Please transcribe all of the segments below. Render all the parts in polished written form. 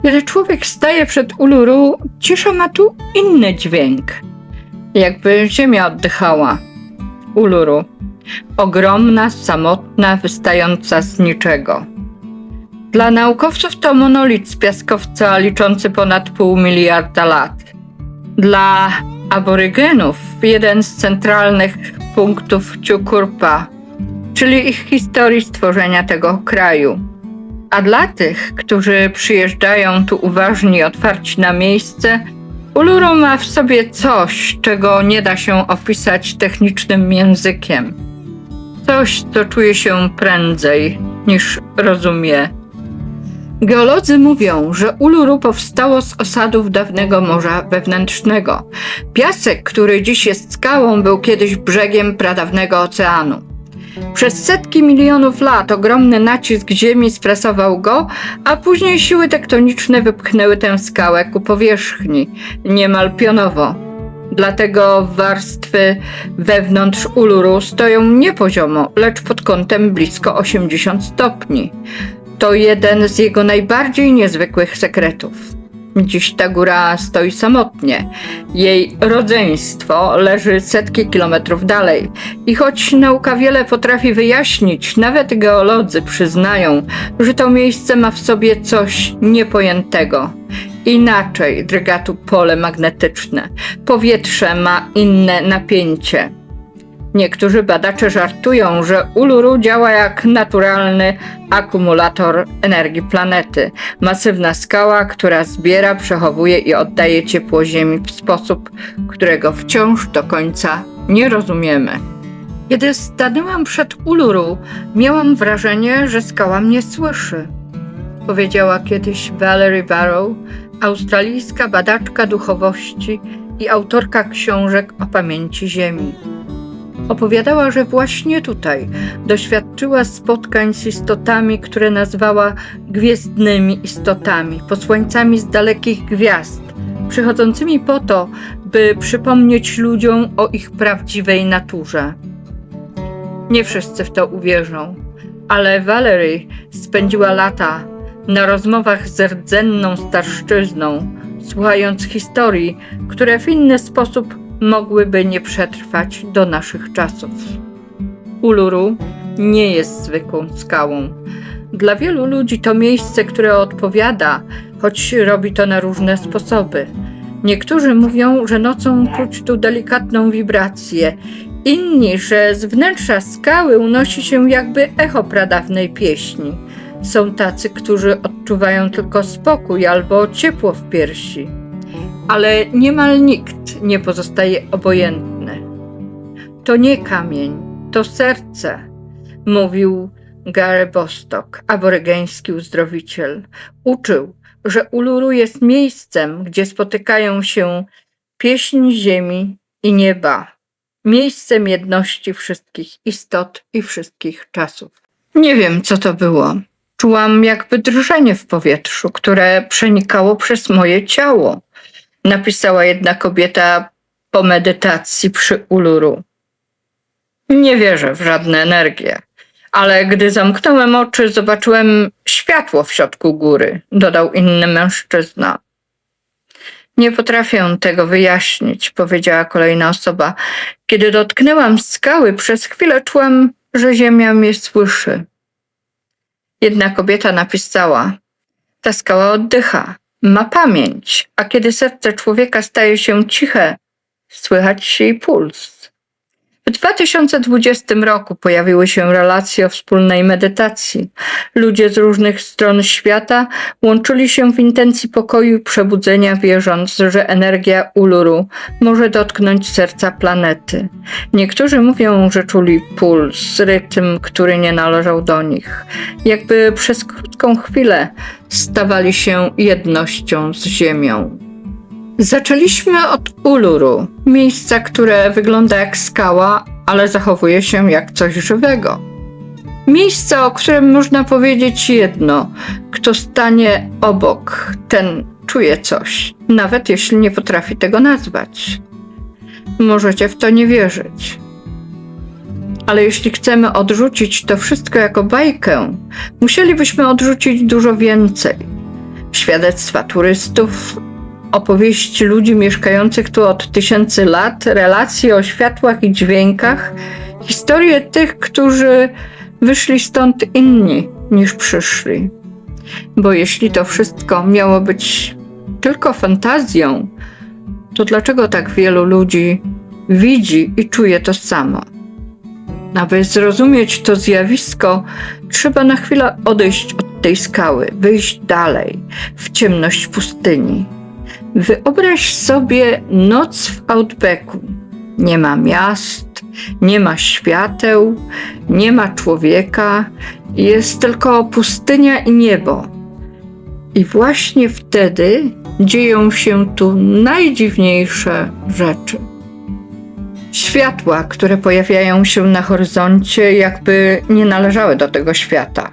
Kiedy człowiek staje przed Uluru, cisza ma tu inny dźwięk. Jakby ziemia oddychała. Uluru. Ogromna, samotna, wystająca z niczego. Dla naukowców to monolit z piaskowca liczący ponad 0,5 miliarda lat. Dla aborygenów jeden z centralnych punktów Ciukurpa, czyli ich historii stworzenia tego kraju. A dla tych, którzy przyjeżdżają tu uważni i otwarci na miejsce, Uluru ma w sobie coś, czego nie da się opisać technicznym językiem. Coś, co czuje się prędzej niż rozumie. Geolodzy mówią, że Uluru powstało z osadów dawnego Morza Wewnętrznego. Piasek, który dziś jest skałą, był kiedyś brzegiem pradawnego oceanu. Przez setki milionów lat ogromny nacisk ziemi spresował go, a później siły tektoniczne wypchnęły tę skałę ku powierzchni, niemal pionowo. Dlatego warstwy wewnątrz Uluru stoją nie poziomo, lecz pod kątem blisko 80 stopni. To jeden z jego najbardziej niezwykłych sekretów. Dziś ta góra stoi samotnie. Jej rodzeństwo leży setki kilometrów dalej. I choć nauka wiele potrafi wyjaśnić, nawet geolodzy przyznają, że to miejsce ma w sobie coś niepojętego. Inaczej drga tu pole magnetyczne. Powietrze ma inne napięcie. Niektórzy badacze żartują, że Uluru działa jak naturalny akumulator energii planety. Masywna skała, która zbiera, przechowuje i oddaje ciepło Ziemi w sposób, którego wciąż do końca nie rozumiemy. Kiedy stanęłam przed Uluru, miałam wrażenie, że skała mnie słyszy. Powiedziała kiedyś Valerie Barrow, australijska badaczka duchowości i autorka książek o pamięci Ziemi. Opowiadała, że właśnie tutaj doświadczyła spotkań z istotami, które nazwała gwiezdnymi istotami, posłańcami z dalekich gwiazd, przychodzącymi po to, by przypomnieć ludziom o ich prawdziwej naturze. Nie wszyscy w to uwierzą, ale Valerie spędziła lata na rozmowach z rdzenną starszczyzną, słuchając historii, które w inny sposób mogłyby nie przetrwać do naszych czasów. Uluru nie jest zwykłą skałą. Dla wielu ludzi to miejsce, które odpowiada, choć robi to na różne sposoby. Niektórzy mówią, że nocą czuć tu delikatną wibrację, inni, że z wnętrza skały unosi się jakby echo pradawnej pieśni. Są tacy, którzy odczuwają tylko spokój albo ciepło w piersi. Ale niemal nikt nie pozostaje obojętny. To nie kamień, to serce, mówił Gary Bostock, aborygeński uzdrowiciel. Uczył, że Uluru jest miejscem, gdzie spotykają się pieśń ziemi i nieba, miejscem jedności wszystkich istot i wszystkich czasów. Nie wiem, co to było. Czułam jakby drżenie w powietrzu, które przenikało przez moje ciało. Napisała jedna kobieta po medytacji przy Uluru. Nie wierzę w żadne energie, ale gdy zamknąłem oczy, zobaczyłem światło w środku góry, dodał inny mężczyzna. Nie potrafię tego wyjaśnić, powiedziała kolejna osoba. Kiedy dotknęłam skały, przez chwilę czułam, że ziemia mnie słyszy. Jedna kobieta napisała, ta skała oddycha. Ma pamięć, a kiedy serce człowieka staje się ciche, słychać jej puls. W 2020 roku pojawiły się relacje o wspólnej medytacji. Ludzie z różnych stron świata łączyli się w intencji pokoju i przebudzenia, wierząc, że energia Uluru może dotknąć serca planety. Niektórzy mówią, że czuli puls, rytm, który nie należał do nich. Jakby przez krótką chwilę stawali się jednością z Ziemią. Zaczęliśmy od Uluru, miejsca, które wygląda jak skała, ale zachowuje się jak coś żywego. Miejsce, o którym można powiedzieć jedno: kto stanie obok, ten czuje coś, nawet jeśli nie potrafi tego nazwać. Możecie w to nie wierzyć. Ale jeśli chcemy odrzucić to wszystko jako bajkę, musielibyśmy odrzucić dużo więcej. Świadectwa turystów, opowieści ludzi mieszkających tu od tysięcy lat, relacje o światłach i dźwiękach, historie tych, którzy wyszli stąd inni niż przyszli. Bo jeśli to wszystko miało być tylko fantazją, to dlaczego tak wielu ludzi widzi i czuje to samo? Aby zrozumieć to zjawisko, trzeba na chwilę odejść od tej skały, wyjść dalej, w ciemność pustyni. Wyobraź sobie noc w Outbacku. Nie ma miast, nie ma świateł, nie ma człowieka, jest tylko pustynia i niebo. I właśnie wtedy dzieją się tu najdziwniejsze rzeczy. Światła, które pojawiają się na horyzoncie, jakby nie należały do tego świata.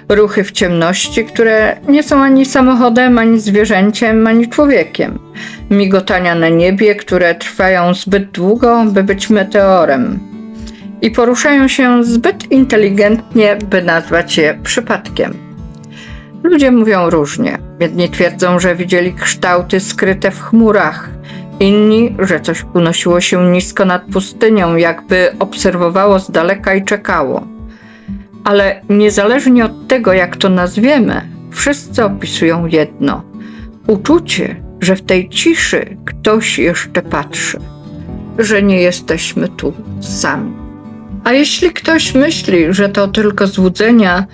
Ruchy w ciemności, które nie są ani samochodem, ani zwierzęciem, ani człowiekiem. Migotania na niebie, które trwają zbyt długo, by być meteorem. I poruszają się zbyt inteligentnie, by nazwać je przypadkiem. Ludzie mówią różnie. Jedni twierdzą, że widzieli kształty skryte w chmurach. Inni, że coś unosiło się nisko nad pustynią, jakby obserwowało z daleka i czekało. Ale niezależnie od tego, jak to nazwiemy, wszyscy opisują jedno. Uczucie, że w tej ciszy ktoś jeszcze patrzy. Że nie jesteśmy tu sami. A jeśli ktoś myśli, że to tylko złudzenia,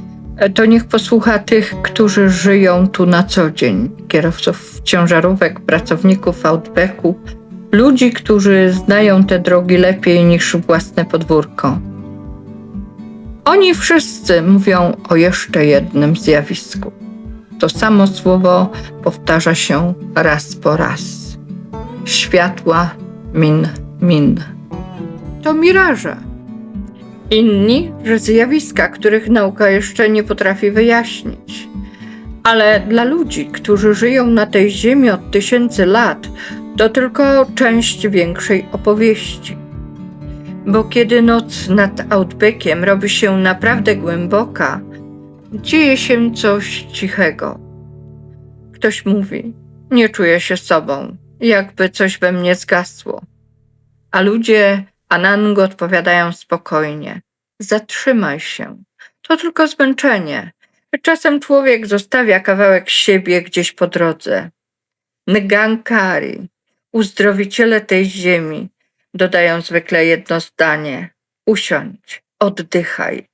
to niech posłucha tych, którzy żyją tu na co dzień. Kierowców ciężarówek, pracowników Outbacku, ludzi, którzy znają te drogi lepiej niż własne podwórko. Oni wszyscy mówią o jeszcze jednym zjawisku. To samo słowo powtarza się raz po raz. Światła min. To miraże. Inni, że zjawiska, których nauka jeszcze nie potrafi wyjaśnić. Ale dla ludzi, którzy żyją na tej ziemi od tysięcy lat, to tylko część większej opowieści. Bo kiedy noc nad Outbackiem robi się naprawdę głęboka, dzieje się coś cichego. Ktoś mówi, nie czuję się sobą, jakby coś we mnie zgasło. A ludzie Anangu odpowiadają spokojnie, zatrzymaj się, to tylko zmęczenie. Czasem człowiek zostawia kawałek siebie gdzieś po drodze. Ngankari, uzdrowiciele tej ziemi, dodają zwykle jedno zdanie. Usiądź, oddychaj,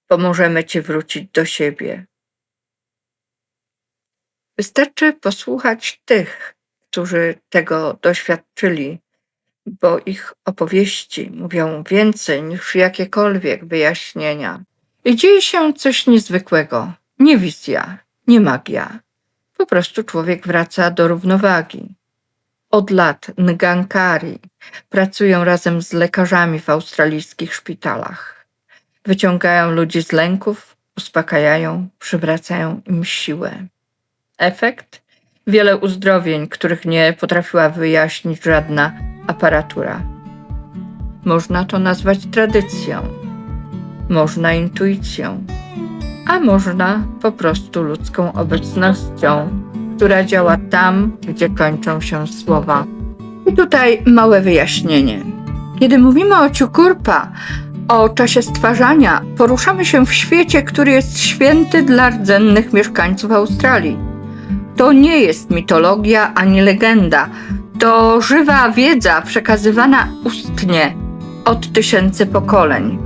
pomożemy ci wrócić do siebie. Wystarczy posłuchać tych, którzy tego doświadczyli, bo ich opowieści mówią więcej niż jakiekolwiek wyjaśnienia. I dzieje się coś niezwykłego. Nie wizja, nie magia. Po prostu człowiek wraca do równowagi. Od lat Ngankari pracują razem z lekarzami w australijskich szpitalach. Wyciągają ludzi z lęków, uspokajają, przywracają im siłę. Efekt? Wiele uzdrowień, których nie potrafiła wyjaśnić żadna aparatura. Można to nazwać tradycją, można intuicją, a można po prostu ludzką obecnością, która działa tam, gdzie kończą się słowa. I tutaj małe wyjaśnienie. Kiedy mówimy o Tjukurpa, o czasie stwarzania, poruszamy się w świecie, który jest święty dla rdzennych mieszkańców Australii. To nie jest mitologia ani legenda. To żywa wiedza przekazywana ustnie od tysięcy pokoleń.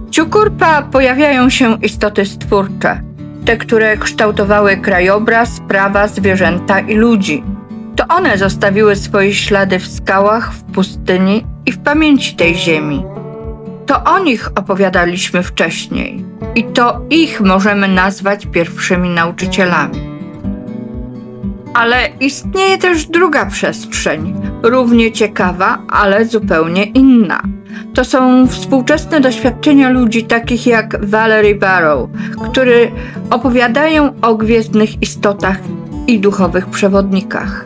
W Tjukurpa pojawiają się istoty stwórcze, te, które kształtowały krajobraz, prawa, zwierzęta i ludzi. To one zostawiły swoje ślady w skałach, w pustyni i w pamięci tej ziemi. To o nich opowiadaliśmy wcześniej i to ich możemy nazwać pierwszymi nauczycielami. Ale istnieje też druga przestrzeń, równie ciekawa, ale zupełnie inna. To są współczesne doświadczenia ludzi takich jak Valerie Barrow, którzy opowiadają o gwiezdnych istotach i duchowych przewodnikach.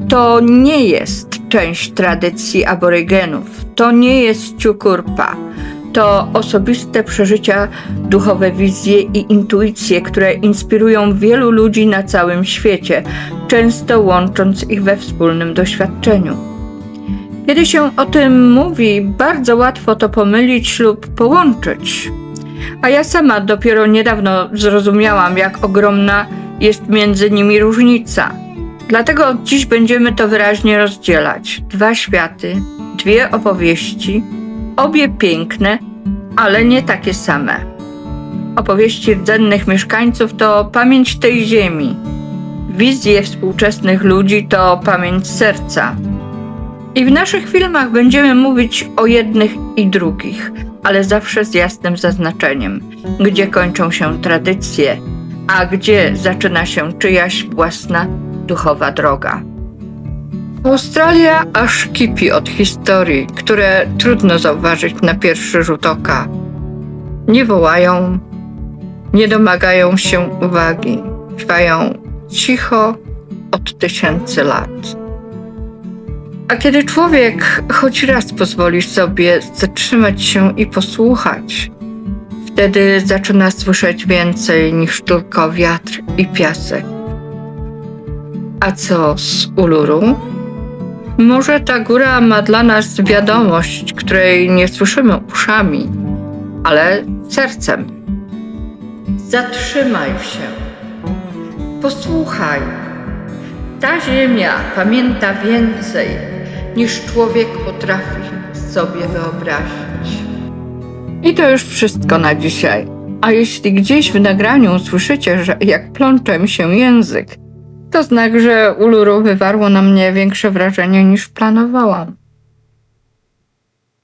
To nie jest część tradycji aborygenów, to nie jest Tjukurpa. to osobiste przeżycia, duchowe wizje i intuicje, które inspirują wielu ludzi na całym świecie, często łącząc ich we wspólnym doświadczeniu. Kiedy się o tym mówi, bardzo łatwo to pomylić lub połączyć. A ja sama dopiero niedawno zrozumiałam, jak ogromna jest między nimi różnica. Dlatego dziś będziemy to wyraźnie rozdzielać. 2 światy, 2 opowieści, obie piękne, ale nie takie same. Opowieści rdzennych mieszkańców to pamięć tej ziemi. Wizje współczesnych ludzi to pamięć serca. I w naszych filmach będziemy mówić o jednych i drugich, ale zawsze z jasnym zaznaczeniem, gdzie kończą się tradycje, a gdzie zaczyna się czyjaś własna duchowa droga. Australia aż kipi od historii, które trudno zauważyć na pierwszy rzut oka. Nie wołają, nie domagają się uwagi, trwają cicho od tysięcy lat. A kiedy człowiek choć raz pozwoli sobie zatrzymać się i posłuchać, wtedy zaczyna słyszeć więcej niż tylko wiatr i piasek. A co z Uluru? Może ta góra ma dla nas wiadomość, której nie słyszymy uszami, ale sercem. Zatrzymaj się. Posłuchaj. Ta ziemia pamięta więcej, niż człowiek potrafi sobie wyobrazić. I to już wszystko na dzisiaj. A jeśli gdzieś w nagraniu słyszycie, że jak plącze mi się język, to znak, że Uluru wywarło na mnie większe wrażenie niż planowałam.